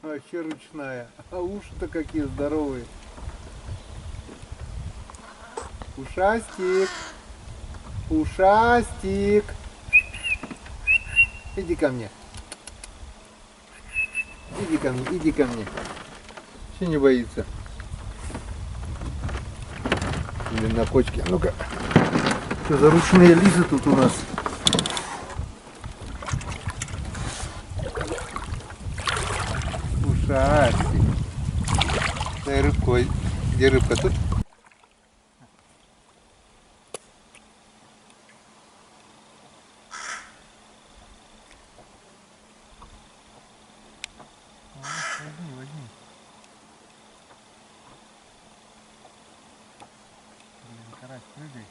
Вообще ручная. А уши-то какие здоровые. Ушастик. Ушастик. Иди ко мне. Иди ко мне, иди ко мне. Че не боится? Или на кочке. Ну-ка. Что за ручные лизы тут у нас? Ушастик. Дай рыбку. Где рыбка? Тут? Возьми, возьми. Блин, карась, прыгай.